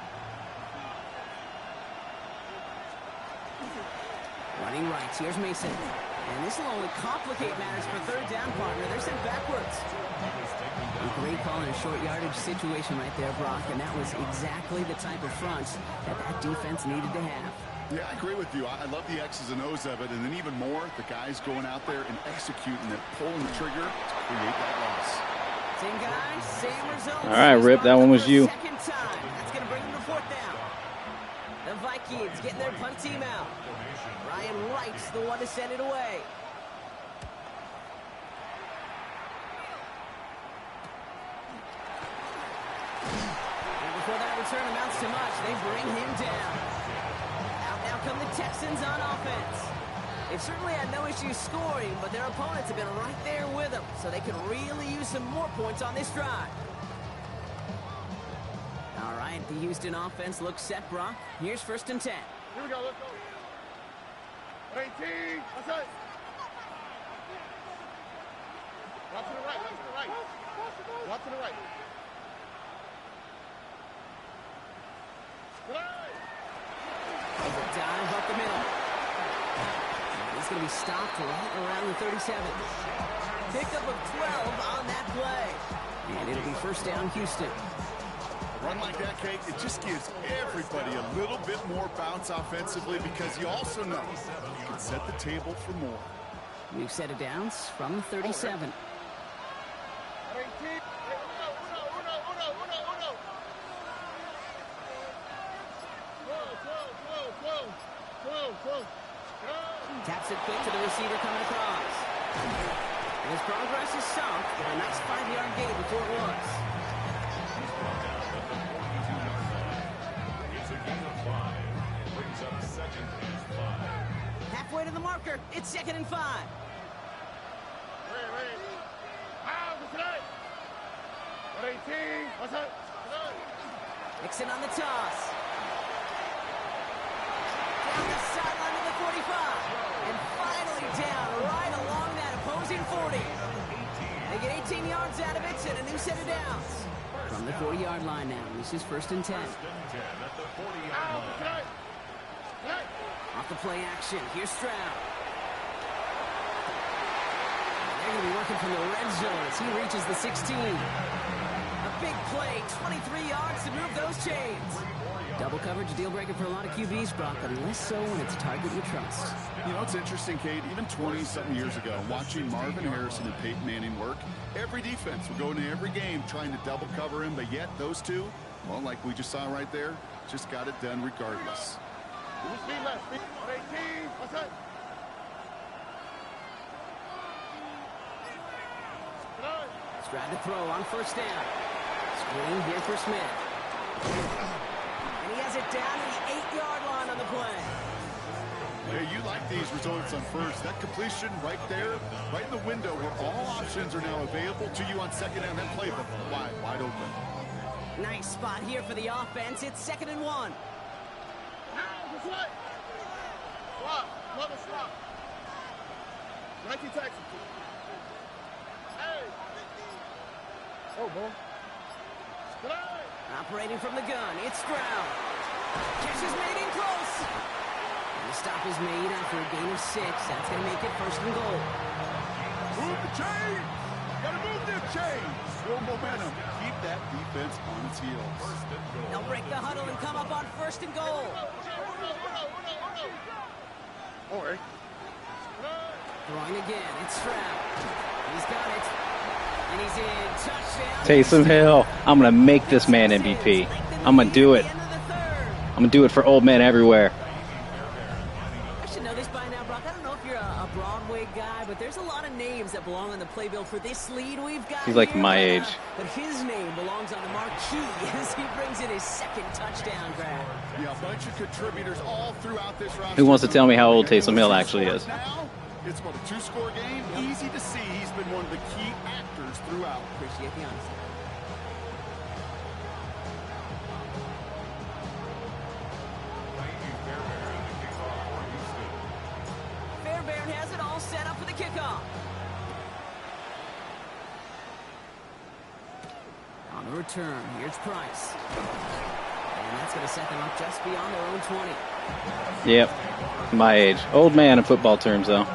Running right, here's Mason. And this will only complicate matters for third down, partner. They're sent backwards. A great call in a short yardage situation right there, Brock, and that was exactly the type of front that defense needed to have. Yeah, I agree with you. I love the X's and O's of it, and then even more, the guys going out there and executing it, pulling the trigger to create that loss. Same guys, same results. All right, Rip, that one was you. Second time. That's going to bring them to fourth down. The Vikings getting their punt team out. Ryan Wright's the one to send it away. And before that return amounts to much, they bring him down. Out now come the Texans on offense. They've certainly had no issues scoring, but their opponents have been right there with them, so they could really use some more points on this drive. All right, the Houston offense looks set, Brock. Here's 1st and 10. Here we go, let's go. 18, that's it. Walk to the right, walk to the right. Walk to the right. He's a dive up the middle. He's going to be stopped right around the 37. Pickup of 12 on that play. And it'll be 1st down, Houston. A run like that, Kate, it just gives everybody a little bit more bounce offensively because you also know you can set the table for more. We've set it downs from the 37. Taps it quick to the receiver coming across. And his progress is sunk with a nice 5-yard gain before it was. It's a gain of 5. Brings up 2nd and 5. Halfway to the marker. It's 2nd and 5. Wait. Out to today. 18, what's up? Nixon on the toss. Down the sideline to the 45. And finally down right along that opposing 40. They get 18 yards out of it and a new set of downs. From the 40-yard line now, this is 1st and 10. 1st and 10 at the 40-yard line. Off the play action, here's Stroud. They're going to be working from the red zone as he reaches the 16. A big play, 23 yards to move those chains. Double coverage, deal breaker for a lot of QBs, Brock, but less so when it's a target you trust. You know, it's interesting, Kate, even 20-something years ago, watching Marvin Harrison and Peyton Manning work, every defense would go into every game trying to double cover him, but yet those two, well, like we just saw right there, just got it done regardless. Speed left, speed. 18, what's up? Stroud to throw on 1st down. Screen here for Smith. And he has it down to the 8-yard line on the play. Hey, you like these results on 1st. That completion right there, right in the window where all options are now available to you on 2nd down. That playbook wide open. Nice spot here for the offense. It's 2nd and 1. Swap, another swap. 19 Texans. Hey. Oh, boy. Operating from the gun, it's Stroud. Catch is made in close. And the stop is made after a gain of 6. That's going to make it 1st and goal. Move the chains. Gotta move them chains. Build momentum. Keep that defense on its heels. They'll break the huddle and come up on 1st and goal. All right. Throwing again, it's Stroud. He's got it. And he's in. Touchdown. Taysom Hill, I'm going to make this man MVP. I'm going to do it. I'm going to do it for old men everywhere. I should know this by now, Brock. I don't know if you're a Broadway guy, but there's a lot of names that belong on the playbill for this lead we've got. He's like here, my age. But his name belongs on the marquee as he brings in his 2nd touchdown grab. Yeah, a bunch of contributors all throughout this roster. Who wants to tell me how old Taysom Hill actually is? Now, it's about a 2-score game. Easy to see he's been one of the key actors throughout. Appreciate the honesty. Fairbairn has it all set up for the kickoff. On the return, here's Price. And that's going to set them up just beyond their own 20. Yep, my age. Old man in football terms, though.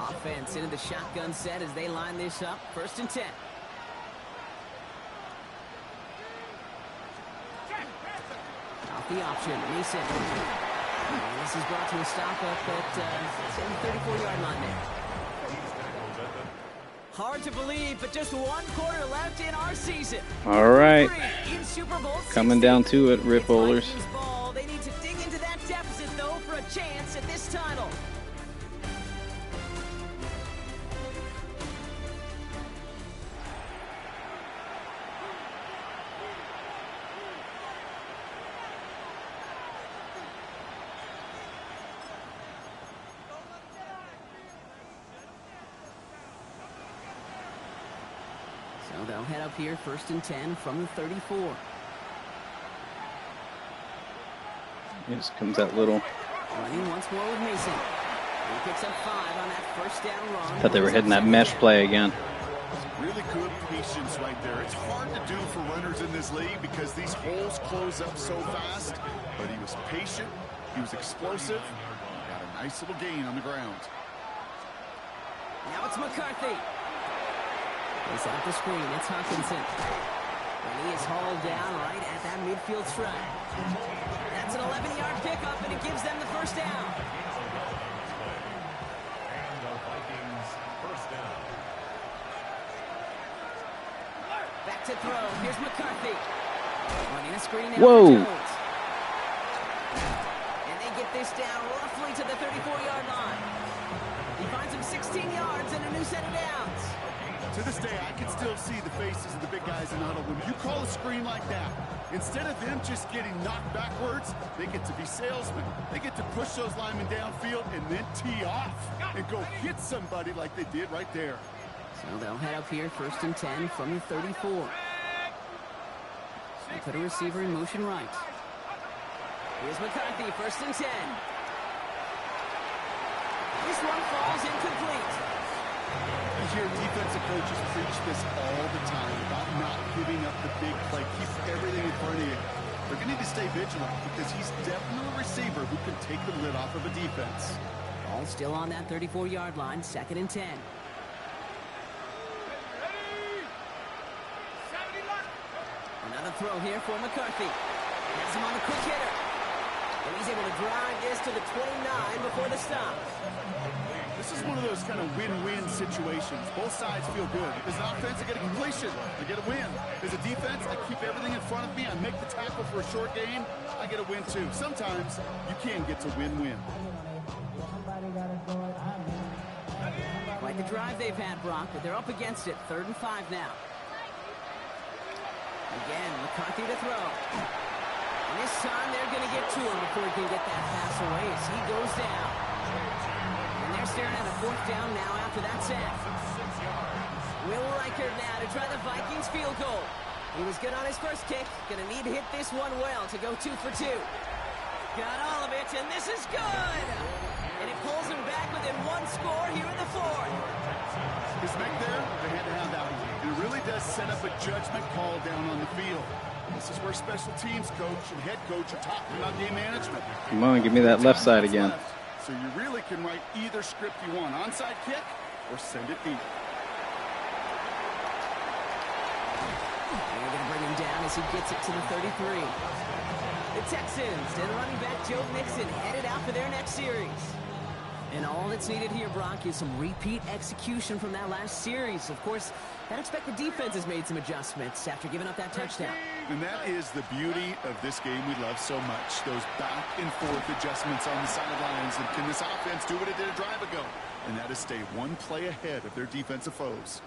Offense into the shotgun set as they line this up. 1st and 10. Off the option, Mason. And this is brought to a stop up at the 34-yard line there. Hard to believe, but just one quarter left in our season. All right. In Super Bowl Coming down to it, Rip Bowlers. They need to dig into that deficit, though, for a chance at this title. So they'll head up here, 1st and 10 from the 34. Just comes that little. Running once more with Mason. He picks up 5 on that 1st down run. Thought they were hitting that mesh play again. Really good patience right there. It's hard to do for runners in this league because these holes close up so fast. But he was patient. He was explosive. Got a nice little gain on the ground. Now it's McCarthy. He's at the screen. It's Hutchinson. And he is hauled down right at that midfield stripe. That's an 11-yard pickup, and it gives them the 1st down. And the Vikings first down. Back to throw. Here's McCarthy. Running a screen now Whoa. for Jones. And they get this down roughly to the 34-yard line. He finds him 16 yards and a new set of downs. To this day, I can still see the faces of the big guys in huddle. When you call a screen like that, instead of them just getting knocked backwards, they get to be salesmen. They get to push those linemen downfield and then tee off and go hit somebody like they did right there. So they'll head up here, 1st and 10 from the 34. They put a receiver in motion right. Here's McCarthy, 1st and 10. This one falls incomplete. You hear defensive coaches preach this all the time about not giving up the big play. Keep everything in front of you. They're going to need to stay vigilant because he's definitely a receiver who can take the lid off of a defense. Ball still on that 34-yard line, 2nd and 10. Another throw here for McCarthy. Has him on a quick hitter. And he's able to drive this to the 29 before the stop. This is one of those kind of win-win situations. Both sides feel good. As an offense, I get a completion. I get a win. As a defense, I keep everything in front of me. I make the tackle for a short gain. I get a win, too. Sometimes you can get to win-win. Quite the drive they've had, Brock, but they're up against it. 3rd and 5 now. Again, McCarthy to throw. And this time they're going to get to him before he can get that pass away as he goes down. And they're staring at a 4th down now after that sack. Will Reichert now to try the Vikings field goal. He was good on his first kick. Going to need to hit this one well to go 2 for 2. Got all of it, and this is good! And it pulls him back within 1 score here in the 4th. His make there, they had to have that one. It really does set up a judgment call down on the field. This is where special teams coach and head coach are talking about game management. Come on, give me that left side again. So you really can write either script you want. Onside kick or send it deep. They're going to bring him down as he gets it to the 33. The Texans and running back Joe Mixon headed out for their next series. And all that's needed here, Brock, is some repeat execution from that last series. Of course, I'd expect the defense has made some adjustments after giving up that touchdown. And that is the beauty of this game we love so much. Those back and forth adjustments on the sidelines. And can this offense do what it did a drive ago? And that is stay one play ahead of their defensive foes.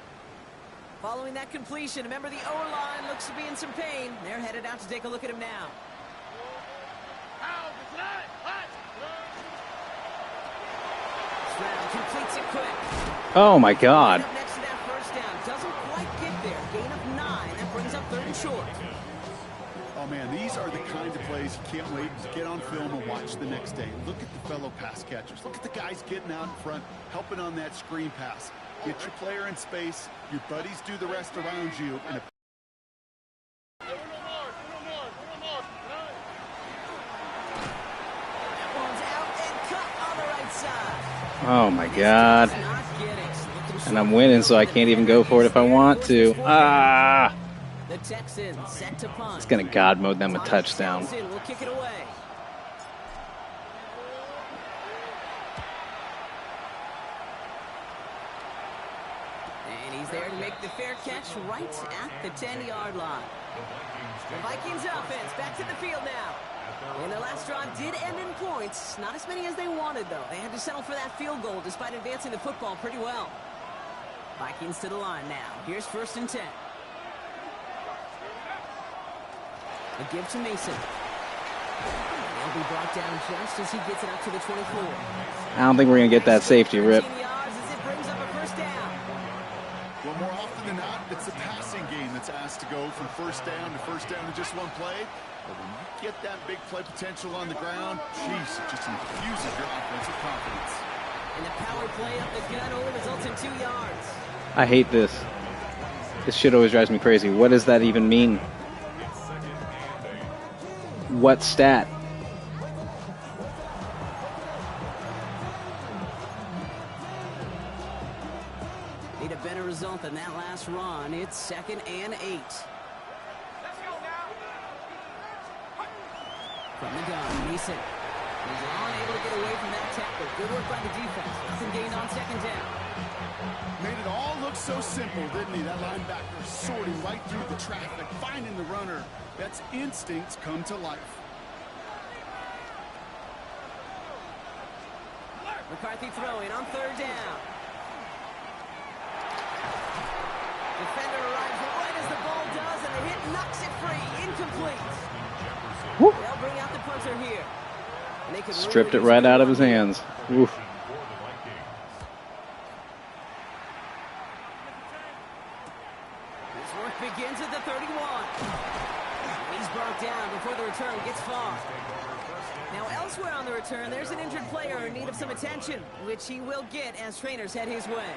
Following that completion, remember the O-line looks to be in some pain. They're headed out to take a look at him now. Stroud completes it quick. Oh my God. Next to that 1st down. Doesn't quite get there. Gain of 9. That brings up 3rd and short. Oh man, these are the kind of plays you can't wait to get on film and watch the next day. Look at the fellow pass catchers. Look at the guys getting out in front, helping on that screen pass. Get your player in space. Your buddies do the rest around you. And That one's out and cut on the right side. Oh my God. And I'm winning, so I can't even go for it if I want to. Ah! The Texans set to punt. It's going to God mode them a touchdown. We'll kick it away. And he's make the fair catch right at the 10-yard line. The Vikings offense back to the field now. And their last drive did end in points. Not as many as they wanted, though. They had to settle for that field goal despite advancing the football pretty well. Vikings to the line now. Here's 1st and 10. A give to Mason. They'll be brought down just as he gets it up to the 24. I don't think we're going to get that safety, Rip. Well, more often than not, it's a passing game that's asked to go from first down in just one play. But when you get that big play potential on the ground, jeez, it just infuses your offensive confidence. And the power play up the gun only results in 2 yards. I hate this. This shit always drives me crazy. What does that even mean? What stat? Need a better result than that last run. It's 2nd and 8. From the gun, Mason. He's unable to get away from that tackle. Good work by the defense. Nothing gained on 2nd down. Made it all look so simple, didn't he? That linebacker sorting right through the traffic, finding the runner. That's instincts come to life. McCarthy throwing on 3rd down. Defender arrives right as the ball does, and the hit knocks it free. Incomplete. Woo. They'll bring out the punter here. And they could Stripped it right out of his hands. Oof. This work begins at the 31. He's brought down before the return gets far. Now elsewhere on the return, there's an injured player in need of some attention, which he will get as trainers head his way.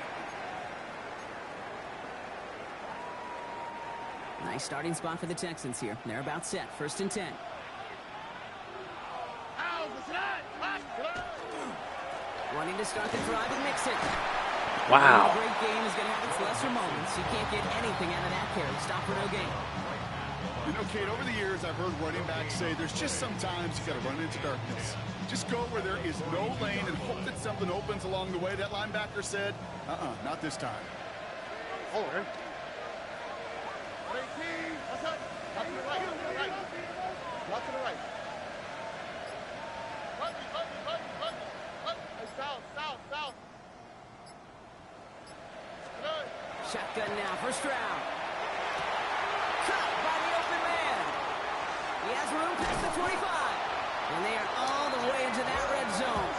Nice starting spot for the Texans here. They're about set. 1st and 10. Wanting to start the drive with Mixon. Wow. A great game is going to have its lesser moments. You can't get anything out of that carry. Stop for no gain. You know, Kate, over the years, I've heard running backs say there's just sometimes you got to run into darkness. Just go where there is no lane and hope that something opens along the way. That linebacker said, not this time. Hold on. Not to the right. Not to the right. South. Shotgun now, 1st round. Caught by the open man. He has room past the 25. And they are all the way into that red zone.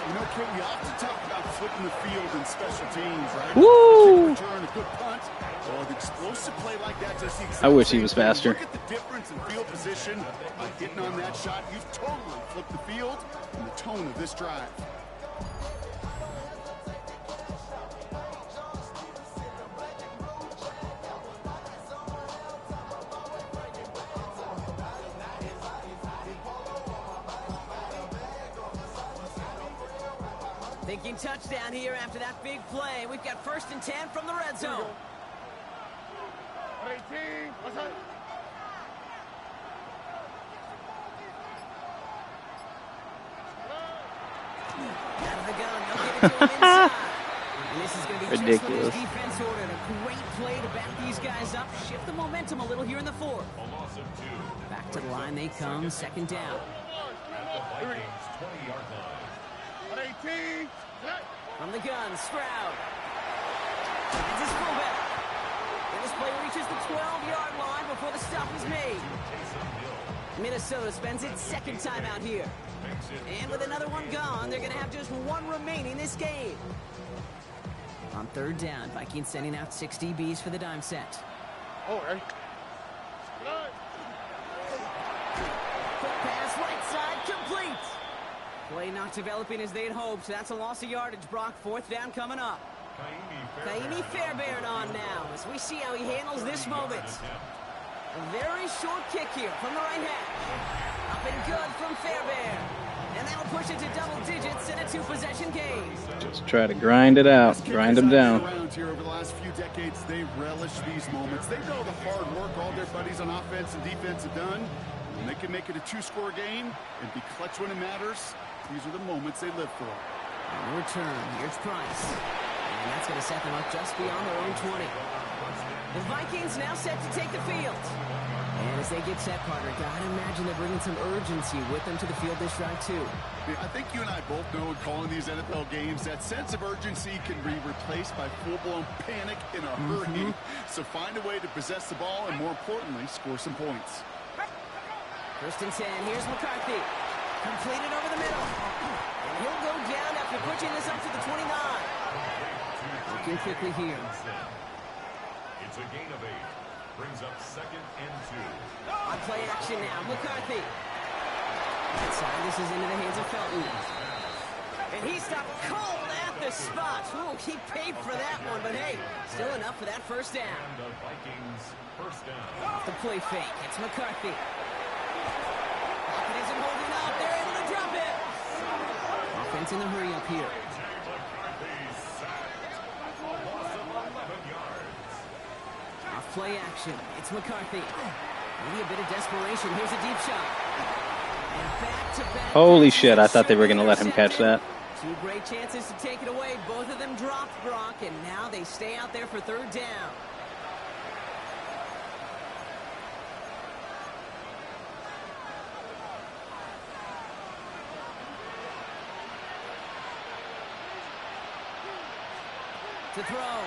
You know, Kate, we often talk about flipping the field in special teams, right? Woo! A return, a good punt. Well, an explosive play like that just I wish he was faster. Look at the difference in field position. By hitting on that shot, you've totally flipped the field and the tone of this drive. Thinking touchdown here after that big play. We've got 1st and 10 from the red zone. 18. What's up? Out of the gun. They'll give it to him inside. And this is going to be ridiculous. just what his defense ordered. A great play to back these guys up. Shift the momentum a little here in the 4th. Back to the line they come. 2nd down. At the Vikings 20-yard line. 18. From the gun, Stroud. It's his fullback. And this play reaches the 12-yard line before the stop is made. Minnesota spends its 2nd time out here. And with another one gone, they're going to have just one remaining this game. On 3rd down, Vikings sending out 6 DBs for the dime set. All right. Quick pass, right side, complete. Play not developing as they'd hoped. That's a loss of yardage, Brock. 4th down coming up. Kaimi Fairbairn on now as we see how he handles this moment. A very short kick here from the right hash. Up and good from Fairbairn. And that'll push it to double digits in a 2-possession game. Just try to grind it out. Grind them down. Around here over the last few decades, they relish these moments. They know the hard work all their buddies on offense and defense have done. When they can make it a 2-score game and be clutch when it matters, these are the moments they live for. On the return, here's Price. And that's going to set them up just beyond their own 20. The Vikings now set to take the field. And as they get set, partner, gotta imagine they're bringing some urgency with them to the field this drive, too. I think you and I both know in calling these NFL games, that sense of urgency can be replaced by full-blown panic in a hurry. So find a way to possess the ball and, more importantly, score some points. First and 10, here's McCarthy. Completed over the middle. And he'll go down after pushing this up to the 29. Looking quickly here. It's a gain of 8. Brings up 2nd and 2. On play action now, McCarthy. Inside, this is into the hands of Felton. And he stopped cold at the spot. Ooh, he paid for that one, but hey, still enough for that first down. And the Vikings first down. Off the play fake, it's McCarthy. Pocket isn't holding up. They're able to drop it. Offense in the hurry up here. Off play action, it's McCarthy. Maybe a bit of desperation. Here's a deep shot. And back-to-back. Holy shit, I thought they were going to let him catch that. Two great chances to take it away. Both of them dropped, Brock, and now they stay out there for third down. To throw.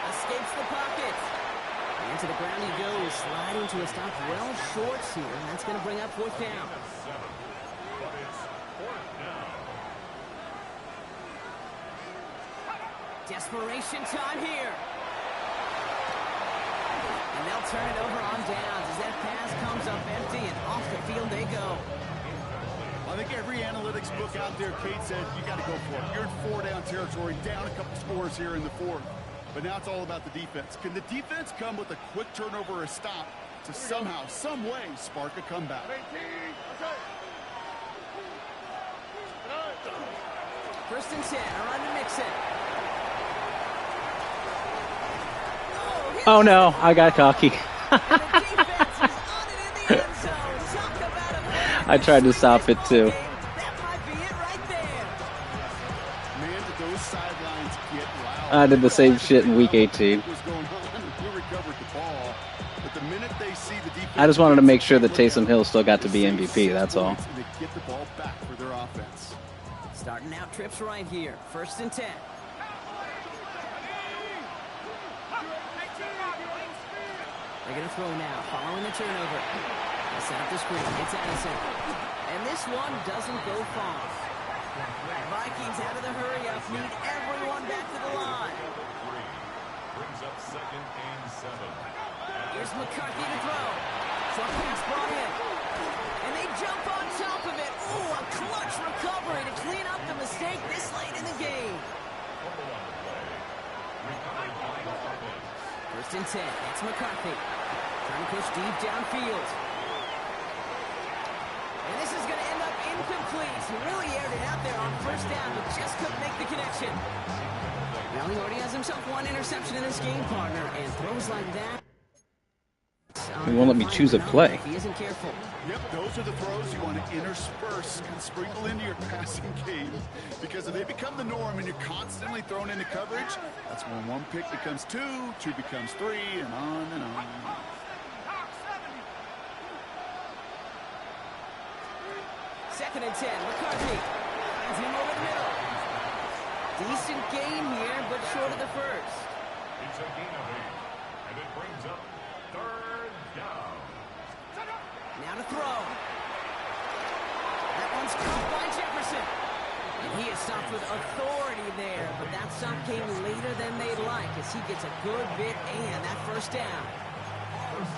Escapes the pocket. And to the ground he goes, sliding to a stop well short here. That's going to bring up fourth down. Desperation time here. And they'll turn it over on downs as that pass comes up empty and off the field they go. I think every analytics book out there, Kate, said you got to go for it. You're in 4-down territory, down a couple scores here in the 4th. But now it's all about the defense. Can the defense come with a quick turnover or a stop to somehow, some way, spark a comeback? First and 10, around to Mixon. Oh no, I got cocky. I tried to stop it too. That might be it right there. Man, did those sidelines get loud. I did the same shit in week 18. I just wanted to make sure that Taysom Hill still got to be MVP, that's all. They get the ball back for their offense. Starting out trips right here. First and 10. They're going to throw now, following the turnover. They set up the screen. It's Addison. And this one doesn't go far. Vikings out of the hurry-up need everyone back to the line. Brings up 2nd and 7. Here's McCarthy to throw. Short pass brought in. And they jump on top of it. Ooh, a clutch recovery to clean up the mistake this late in the game. First and 10. It's McCarthy. Trying to push deep downfield. And this is going to end up incomplete. He really aired it out there on first down, but just couldn't make the connection. Well, he already has himself one interception in this game, partner, and throws like that. He won't let me choose a play. If he isn't careful. Yep, those are the throws you want to intersperse and sprinkle into your passing game. Because if they become the norm and you're constantly thrown into coverage, that's when one pick becomes 2, 2 becomes 3, and on and on. Second and 10, McCarthy. Finds him over the middle. Decent gain here, but short of the first. It's a gain of 8, and it brings up third down. Now to throw. That one's caught by Jefferson. And he is stopped with authority there, but that stop came later than they'd like as he gets a good bit and that first down.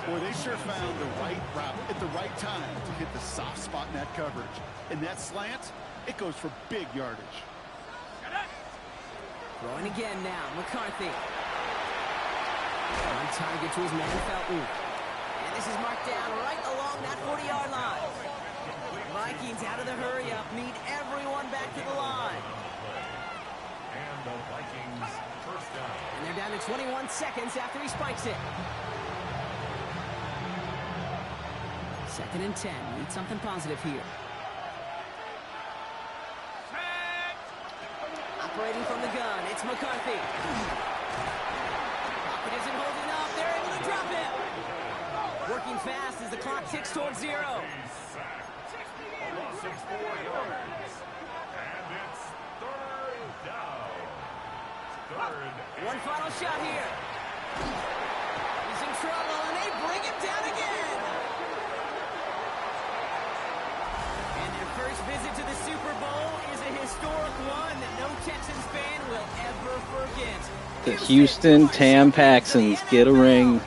Boy, they sure found the right route at the right time to hit the soft spot in that coverage. And that slant, it goes for big yardage. Throwing again now, McCarthy. On target to his man, Felton. And this is marked down right along that 40-yard line. Vikings out of the hurry-up need everyone back to the line. And the Vikings first down. And they're down to 21 seconds after he spikes it. Second and 10. Need something positive here. Operating from the gun, it's McCarthy. It isn't holding up. They're able to drop him. Working fast as the clock ticks towards 0. A loss of 4 yards. And it's third down. One final shot here. He's in trouble, and they bring him down again. And their first visit to the Super Bowl is a historic one that no Texans fan will ever forget. The Houston Tampaxons get a ring.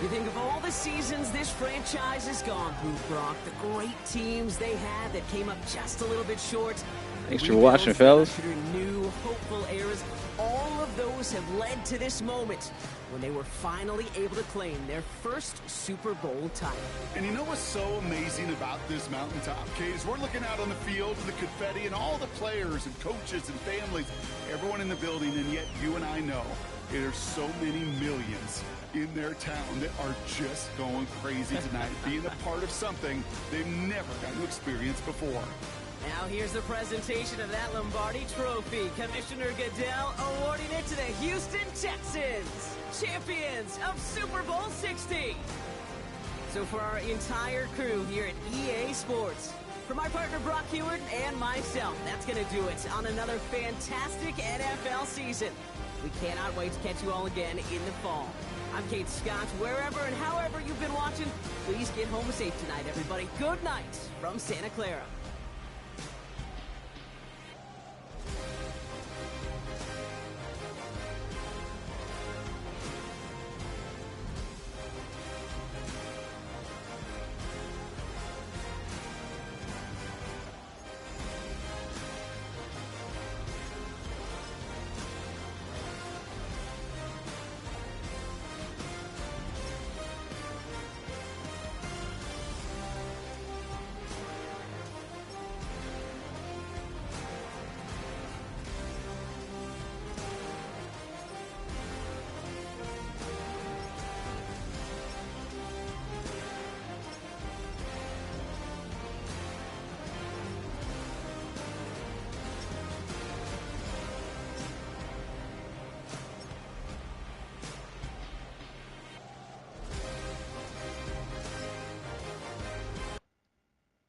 You think of all the seasons this franchise has gone through, Brock, the great teams they had that came up just a little bit short. Thanks for watching, fellas. New, hopeful eras. All of those have led to this moment when they were finally able to claim their first Super Bowl title. And you know what's so amazing about this mountaintop, Kate, is we're looking out on the field, the confetti, and all the players and coaches and families, everyone in the building, and yet you and I know there's so many millions in their town that are just going crazy tonight, being a part of something they've never gotten to experience before. Now here's the presentation of that Lombardi Trophy. Commissioner Goodell awarding it to the Houston Texans, champions of Super Bowl 60. So for our entire crew here at EA Sports, for my partner Brock Hewitt and myself, that's going to do it on another fantastic NFL season. We cannot wait to catch you all again in the fall. I'm Kate Scott. Wherever and however you've been watching, please get home safe tonight, everybody. Good night from Santa Clara.